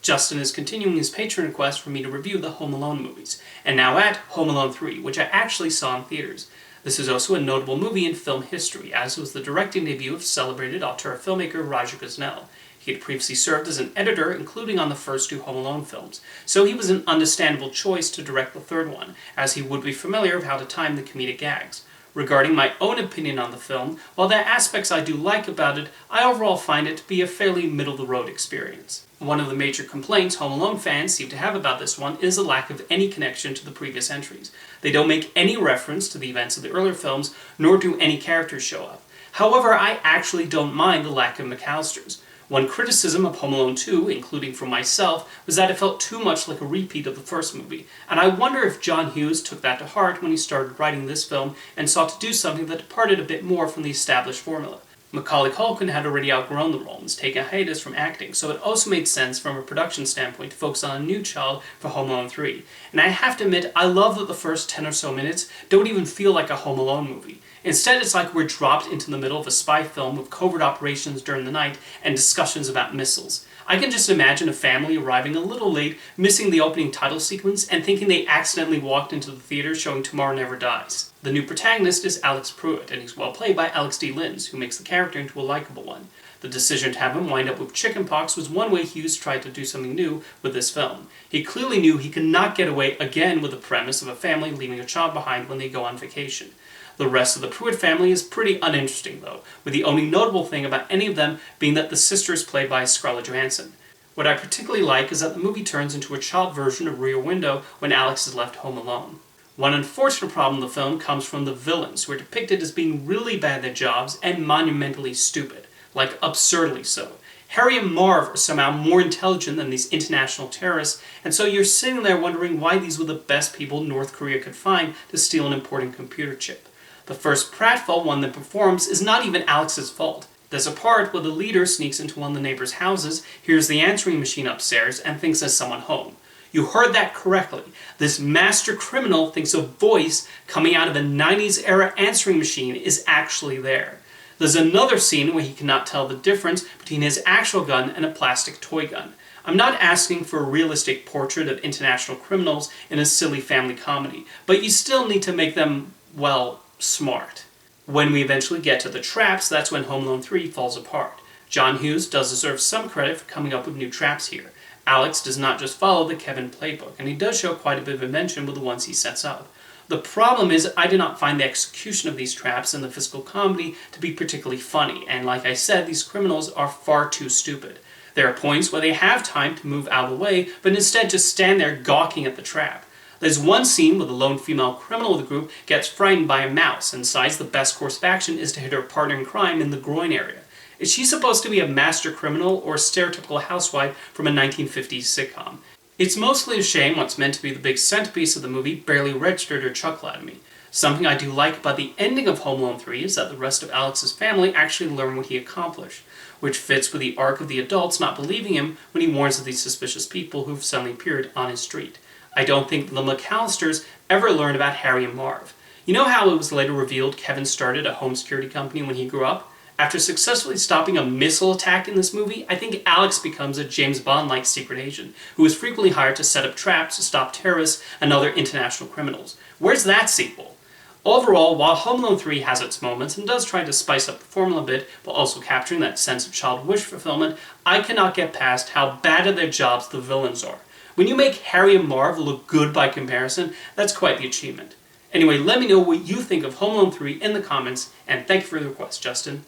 Justin is continuing his Patreon request for me to review the Home Alone movies, and now at Home Alone 3, which I actually saw in theaters. This is also a notable movie in film history, as was the directing debut of celebrated auteur filmmaker Roger Gosnell. He had previously served as an editor, including on the first two Home Alone films, so he was an understandable choice to direct the third one, as he would be familiar with how to time the comedic gags. Regarding my own opinion on the film, while there are aspects I do like about it, I overall find it to be a fairly middle-of-the-road experience. One of the major complaints Home Alone fans seem to have about this one is the lack of any connection to the previous entries. They don't make any reference to the events of the earlier films, nor do any characters show up. However, I actually don't mind the lack of McAllisters. One criticism of Home Alone 2, including from myself, was that it felt too much like a repeat of the first movie, and I wonder if John Hughes took that to heart when he started writing this film and sought to do something that departed a bit more from the established formula. Macaulay Culkin had already outgrown the role and was taking a hiatus from acting, so it also made sense from a production standpoint to focus on a new child for Home Alone 3. And I have to admit, I love that the first 10 or so minutes don't even feel like a Home Alone movie. Instead, it's like we're dropped into the middle of a spy film with covert operations during the night and discussions about missiles. I can just imagine a family arriving a little late, missing the opening title sequence, and thinking they accidentally walked into the theater showing Tomorrow Never Dies. The new protagonist is Alex Pruitt, and he's well played by Alex D. Linz, who makes the character into a likable one. The decision to have him wind up with chickenpox was one way Hughes tried to do something new with this film. He clearly knew he could not get away again with the premise of a family leaving a child behind when they go on vacation. The rest of the Pruitt family is pretty uninteresting, though, with the only notable thing about any of them being that the sister is played by Scarlett Johansson. What I particularly like is that the movie turns into a child version of Rear Window when Alex is left home alone. One unfortunate problem in the film comes from the villains, who are depicted as being really bad at their jobs and monumentally stupid, like absurdly so. Harry and Marv are somehow more intelligent than these international terrorists, and so you're sitting there wondering why these were the best people North Korea could find to steal an important computer chip. The first pratfall one that performs is not even Alex's fault. There's a part where the leader sneaks into one of the neighbors' houses, hears the answering machine upstairs, and thinks there's someone home. You heard that correctly. This master criminal thinks a voice coming out of a 90s era answering machine is actually there. There's another scene where he cannot tell the difference between his actual gun and a plastic toy gun. I'm not asking for a realistic portrait of international criminals in a silly family comedy, but you still need to make them, well, smart. When we eventually get to the traps, that's when Home Alone 3 falls apart. John Hughes does deserve some credit for coming up with new traps here. Alex does not just follow the Kevin playbook, and he does show quite a bit of invention with the ones he sets up. The problem is I do not find the execution of these traps in the physical comedy to be particularly funny, and like I said, these criminals are far too stupid. There are points where they have time to move out of the way, but instead just stand there gawking at the trap. There's one scene where the lone female criminal of the group gets frightened by a mouse and decides the best course of action is to hit her partner in crime in the groin area. Is she supposed to be a master criminal or a stereotypical housewife from a 1950s sitcom? It's mostly a shame what's meant to be the big centerpiece of the movie barely registered or chuckled at me. Something I do like about the ending of Home Alone 3 is that the rest of Alex's family actually learn what he accomplished, which fits with the arc of the adults not believing him when he warns of these suspicious people who've suddenly appeared on his street. I don't think the McAllisters ever learned about Harry and Marv. You know how it was later revealed Kevin started a home security company when he grew up? After successfully stopping a missile attack in this movie, I think Alex becomes a James Bond-like secret agent, who is frequently hired to set up traps to stop terrorists and other international criminals. Where's that sequel? Overall, while Home Alone 3 has its moments and does try to spice up the formula a bit while also capturing that sense of child wish fulfillment, I cannot get past how bad at their jobs the villains are. When you make Harry and Marv look good by comparison, that's quite the achievement. Anyway, let me know what you think of Home Alone 3 in the comments, and thank you for the request, Justin.